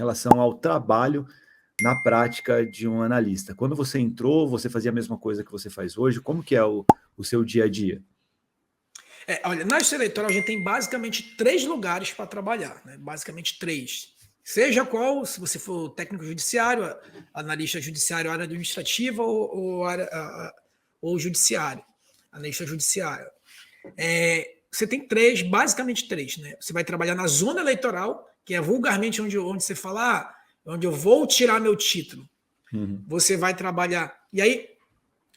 relação ao trabalho na prática de um analista. Quando você entrou, você fazia a mesma coisa que você faz hoje? Como que é o seu dia a dia? Olha, na justiça eleitoral a gente tem basicamente 3 lugares para trabalhar, né? Basicamente 3. Seja qual, se você for técnico judiciário, analista judiciário, área administrativa ou judiciário, analista judiciário. Você tem 3, basicamente 3, né? Você vai trabalhar na zona eleitoral, que é vulgarmente onde você fala, onde eu vou tirar meu título. Uhum. Você vai trabalhar. E aí,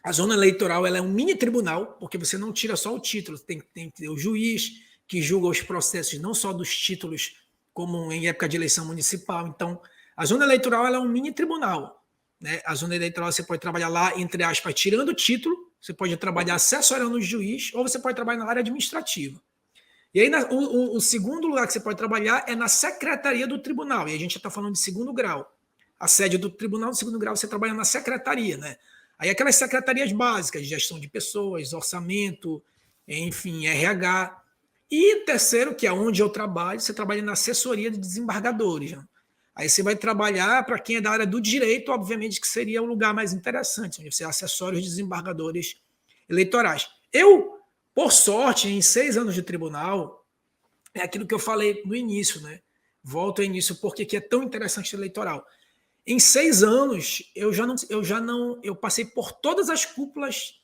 a zona eleitoral ela é um mini tribunal, porque você não tira só o título, tem que ter o juiz que julga os processos, não só dos títulos, como em época de eleição municipal. Então, a zona eleitoral ela é um mini tribunal, né? A zona eleitoral você pode trabalhar lá, entre aspas, tirando o título, você pode trabalhar assessorando o juiz, ou você pode trabalhar na área administrativa. E aí, o segundo lugar que você pode trabalhar é na secretaria do tribunal, e a gente já está falando de segundo grau. A sede do tribunal, no segundo grau, você trabalha na secretaria, né? Aí aquelas secretarias básicas, gestão de pessoas, orçamento, enfim, RH. E terceiro, que é onde eu trabalho, você trabalha na assessoria de desembargadores. Né? Aí você vai trabalhar, para quem é da área do direito, obviamente que seria o lugar mais interessante, onde você assessora os desembargadores eleitorais. Eu, por sorte, em 6 anos de tribunal, é aquilo que eu falei no início, né? Volto ao início, porque que é tão interessante o eleitoral. Em 6 anos, eu passei por todas as cúpulas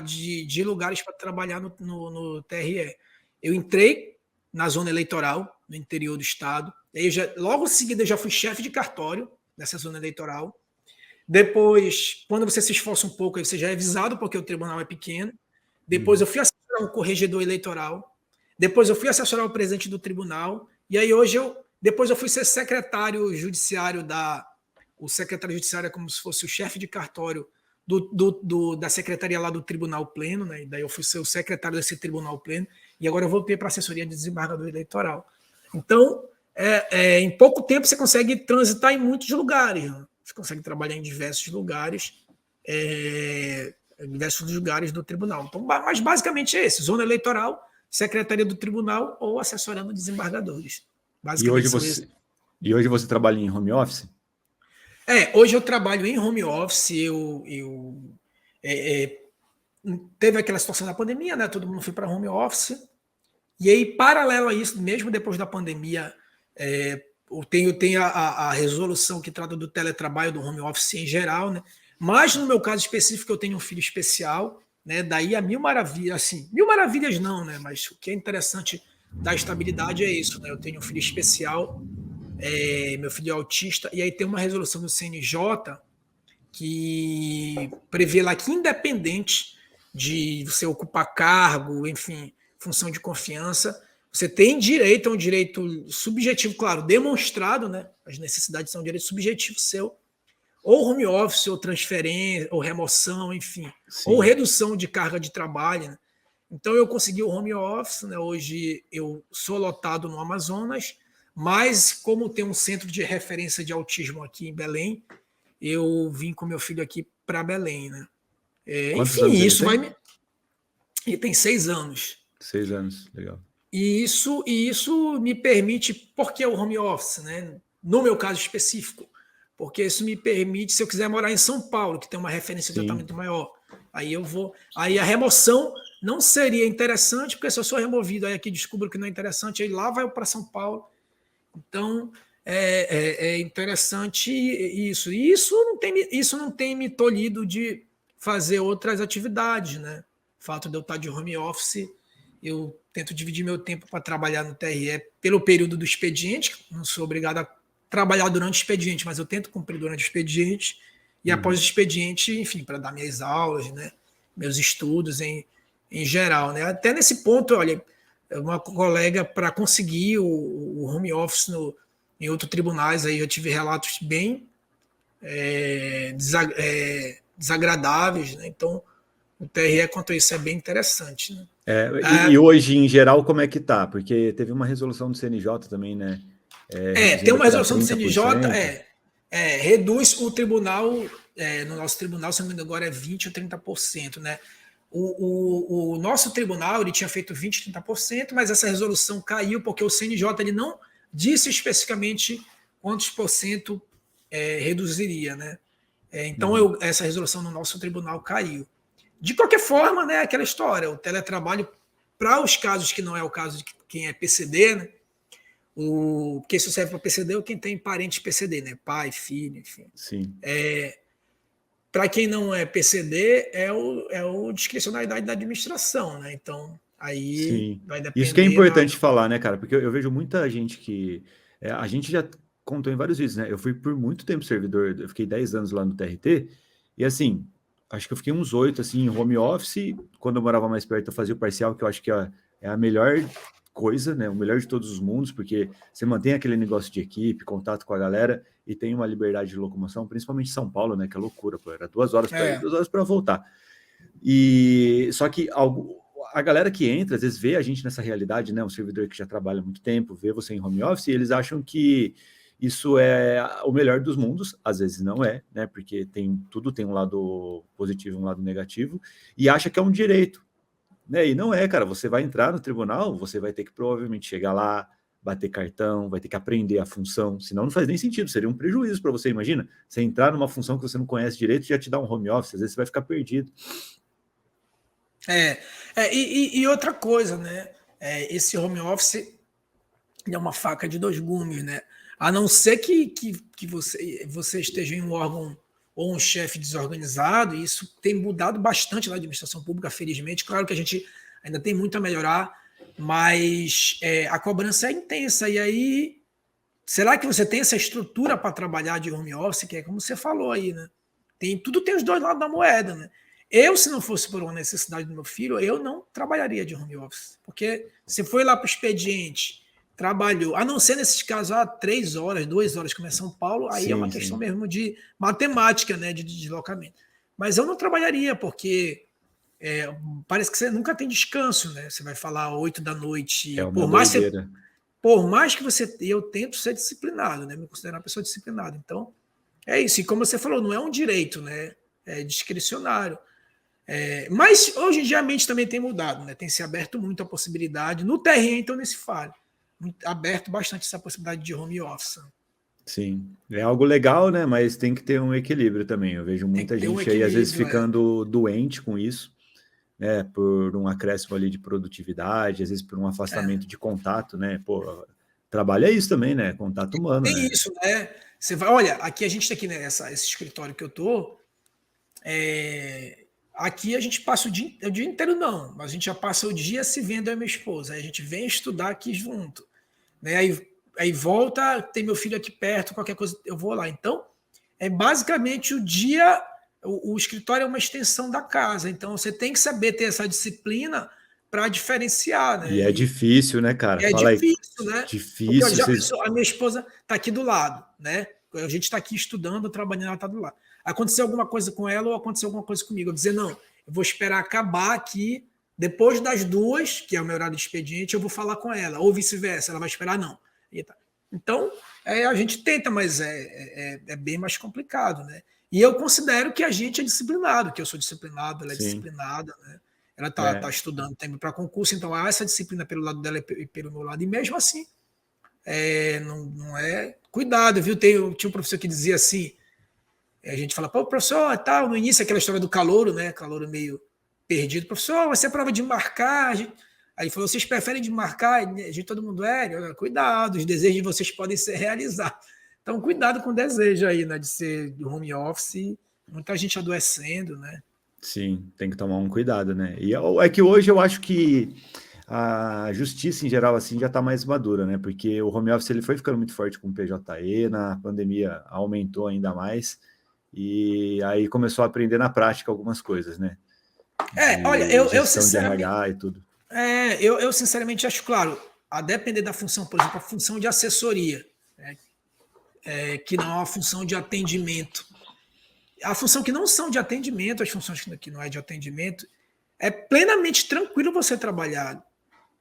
de lugares para trabalhar no TRE. Eu entrei na zona eleitoral, no interior do estado. Logo em seguida, eu já fui chefe de cartório nessa zona eleitoral. Depois, quando você se esforça um pouco, você já é visado, porque o tribunal é pequeno. Depois, eu fui assessorar o corregedor eleitoral. Depois, eu fui assessorar o presidente do tribunal. E aí, depois eu fui ser secretário judiciário o secretário judiciário é como se fosse o chefe de cartório da secretaria lá do Tribunal Pleno, né? E daí eu fui ser o secretário desse Tribunal Pleno, e agora eu voltei para a assessoria de desembargador eleitoral. Então, em pouco tempo você consegue transitar em muitos lugares, né? Você consegue trabalhar em diversos lugares, do tribunal. Então, mas basicamente é esse: zona eleitoral, secretaria do tribunal ou assessorando desembargadores. Basicamente E hoje você trabalha em home office? Hoje eu trabalho em home office. Teve aquela situação da pandemia, né? Todo mundo foi para home office. E aí, paralelo a isso, mesmo depois da pandemia, eu tenho a resolução que trata do teletrabalho, do home office em geral, né? Mas no meu caso específico, eu tenho um filho especial, né? Daí a mil maravilhas, assim, mil maravilhas não, né? Mas o que é interessante da estabilidade é isso, né? Eu tenho um filho especial. Meu filho é autista, e aí tem uma resolução do CNJ que prevê lá que, independente de você ocupar cargo, enfim, função de confiança, você tem direito a um direito subjetivo, claro, demonstrado, né? As necessidades são um direito subjetivo seu, ou home office, ou transferência, ou remoção, enfim, Sim. ou redução de carga de trabalho, né? Então eu consegui o home office, né? Hoje eu sou lotado no Amazonas, mas como tem um centro de referência de autismo aqui em Belém, eu vim com meu filho aqui para Belém, né? Quantos anos ele tem? Ele tem 6 anos. 6 anos, legal. E isso me permite, porque é o home office, né? No meu caso específico, porque isso me permite, se eu quiser morar em São Paulo, que tem uma referência de tratamento maior, aí eu vou. Aí a remoção não seria interessante, porque se eu sou removido, aí aqui descubro que não é interessante, aí lá vai para São Paulo. Então, é interessante isso. E isso não tem me tolhido de fazer outras atividades, né? O fato de eu estar de home office, eu tento dividir meu tempo para trabalhar no TRE pelo período do expediente. Não sou obrigado a trabalhar durante o expediente, mas eu tento cumprir durante o expediente. E após o expediente, enfim, para dar minhas aulas, né? Meus estudos em geral, né? Até nesse ponto, olha, uma colega, para conseguir o home office em outros tribunais, aí eu tive relatos bem desagradáveis, né? Então o TRE quanto a isso é bem interessante, né? E hoje, em geral, como é que tá? Porque teve uma resolução do CNJ também, né? Tem uma resolução do 30%. CNJ, reduz o tribunal, no nosso tribunal, se não me engano, agora é 20% ou 30%, né? O nosso tribunal ele tinha feito 20%, 30%, mas essa resolução caiu porque o CNJ ele não disse especificamente quantos por cento reduziria, né? Então, essa resolução no nosso tribunal caiu. De qualquer forma, né, aquela história, o teletrabalho, para os casos que não é o caso de quem é PCD, né? Porque isso serve para PCD ou quem tem parente PCD, né? Pai, filho, enfim. Sim. Para quem não é PCD, é o discricionalidade da administração, né? Então, aí Sim. vai depender. Isso que é importante falar, né, cara? Porque eu vejo muita gente que. A gente já contou em vários vídeos, né? Eu fui por muito tempo servidor, eu fiquei 10 anos lá no TRT, e assim, acho que eu fiquei uns 8 assim, em home office. Quando eu morava mais perto, eu fazia o parcial, que eu acho que é a melhor coisa, né? O melhor de todos os mundos, porque você mantém aquele negócio de equipe, contato com a galera e tem uma liberdade de locomoção, principalmente em São Paulo, né? Que é loucura, pô. Era 2 horas para ir, 2 horas para voltar. E só que a galera que entra, às vezes vê a gente nessa realidade, né? Um servidor que já trabalha há muito tempo, vê você em home office, e eles acham que isso é o melhor dos mundos, às vezes não é, né? Porque tudo tem um lado positivo e um lado negativo, e acha que é um direito, né? E não é, cara. Você vai entrar no tribunal, você vai ter que provavelmente chegar lá, bater cartão, vai ter que aprender a função, senão não faz nem sentido, seria um prejuízo para você, imagina, você entrar numa função que você não conhece direito e já te dá um home office, às vezes você vai ficar perdido. E outra coisa, né? Esse home office é uma faca de 2 gumes, né? A não ser que você esteja em um órgão ou um chefe desorganizado, e isso tem mudado bastante na administração pública, felizmente. Claro que a gente ainda tem muito a melhorar, mas a cobrança é intensa. E aí, será que você tem essa estrutura para trabalhar de home office, que é como você falou aí, né? Tudo tem os dois lados da moeda, né? Eu, se não fosse por uma necessidade do meu filho, eu não trabalharia de home office. Porque se foi lá para o expediente, trabalhou, a não ser nesses casos, 3 horas, 2 horas, como é São Paulo, aí é uma questão mesmo de matemática, né, de deslocamento. Mas eu não trabalharia, porque parece que você nunca tem descanso, né? Você vai falar 8 da noite. Por mais que eu tento ser disciplinado, né? Me considerar uma pessoa disciplinada. Então, é isso. E como você falou, não é um direito, né? É discricionário. Mas hoje em dia a mente também tem mudado, né? Tem se aberto muito a possibilidade. No TRE, então, nesse fale. Aberto bastante essa possibilidade de home office. Sim, é algo legal, né? Mas tem que ter um equilíbrio também. Eu vejo muita gente aí, às vezes, ficando doente com isso, né? Por um acréscimo ali de produtividade, às vezes por um afastamento de contato, né? Pô, trabalho é isso também, né? Contato humano. Tem isso, né? Você vai, olha, aqui a gente está aqui, né? Esse escritório que eu tô. Aqui a gente passa o dia inteiro, não, mas a gente já passa o dia se vendo eu e minha esposa. Aí a gente vem estudar aqui junto, né? Aí volta, tem meu filho aqui perto, qualquer coisa eu vou lá. Então, basicamente o dia, o escritório é uma extensão da casa. Então, você tem que saber ter essa disciplina para diferenciar, né? E é difícil, né, cara? É Fala difícil, aí. né? Difícil. Porque, a minha esposa está aqui do lado, né? A gente está aqui estudando, trabalhando, ela está do lado. Aconteceu alguma coisa com ela ou aconteceu alguma coisa comigo? Eu dizer, não, eu vou esperar acabar aqui, depois das 2, que é o meu horário de expediente, eu vou falar com ela, ou vice-versa, ela vai esperar, não. Então, a gente tenta, mas é bem mais complicado, né? E eu considero que a gente é disciplinado, que eu sou disciplinado, ela é disciplinada, né? Ela está estudando tempo para concurso, então há essa disciplina pelo lado dela e pelo meu lado, e mesmo assim, não é. Cuidado, viu? Tinha um professor que dizia assim, a gente fala, pô, professor, tal, no início aquela história do calouro, né? Calouro meio perdido. Professor, vai ser prova de marcar. Aí ele falou, vocês preferem de marcar? A gente, todo mundo cuidado, os desejos de vocês podem ser realizados. Então, cuidado com o desejo aí, né? De ser do home office, muita gente adoecendo, né? Sim, tem que tomar um cuidado, né? E é que hoje eu acho que a justiça em geral assim já está mais madura, né? Porque o home office ele foi ficando muito forte com o PJE, na pandemia aumentou ainda mais. E aí começou a aprender na prática algumas coisas, né? Olha, eu sinceramente... de RH e tudo. Eu sinceramente acho, claro, a depender da função, por exemplo, a função de assessoria, né? Que não é uma função de atendimento. A função que não são de atendimento, as funções que não é de atendimento, é plenamente tranquilo você trabalhar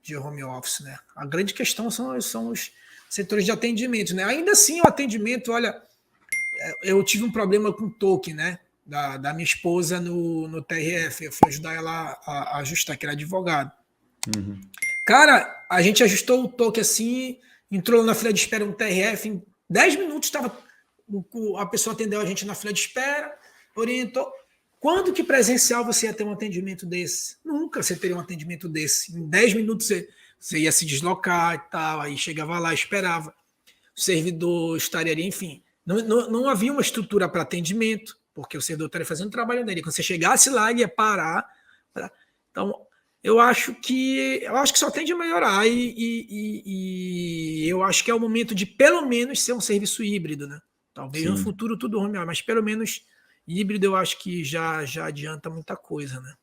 de home office, né? A grande questão são os setores de atendimento, né? Ainda assim, o atendimento, olha... Eu tive um problema com o token, né? Da minha esposa no TRF. Eu fui ajudar ela a ajustar, que era advogado. Uhum. Cara, a gente ajustou o token assim, entrou na fila de espera no TRF, 10 minutos a pessoa atendeu a gente na fila de espera, orientou. Quando que presencial você ia ter um atendimento desse? Nunca você teria um atendimento desse. Em 10 minutos você ia se deslocar e tal, aí chegava lá, esperava. O servidor estaria, enfim. Não havia uma estrutura para atendimento, porque o servidor estaria fazendo o trabalho dele. Quando você chegasse lá, ele ia parar. Então, eu acho que só tende a melhorar e eu acho que é o momento de pelo menos ser um serviço híbrido, né? Talvez no Sim. futuro tudo home, mas pelo menos híbrido eu acho que já adianta muita coisa, né?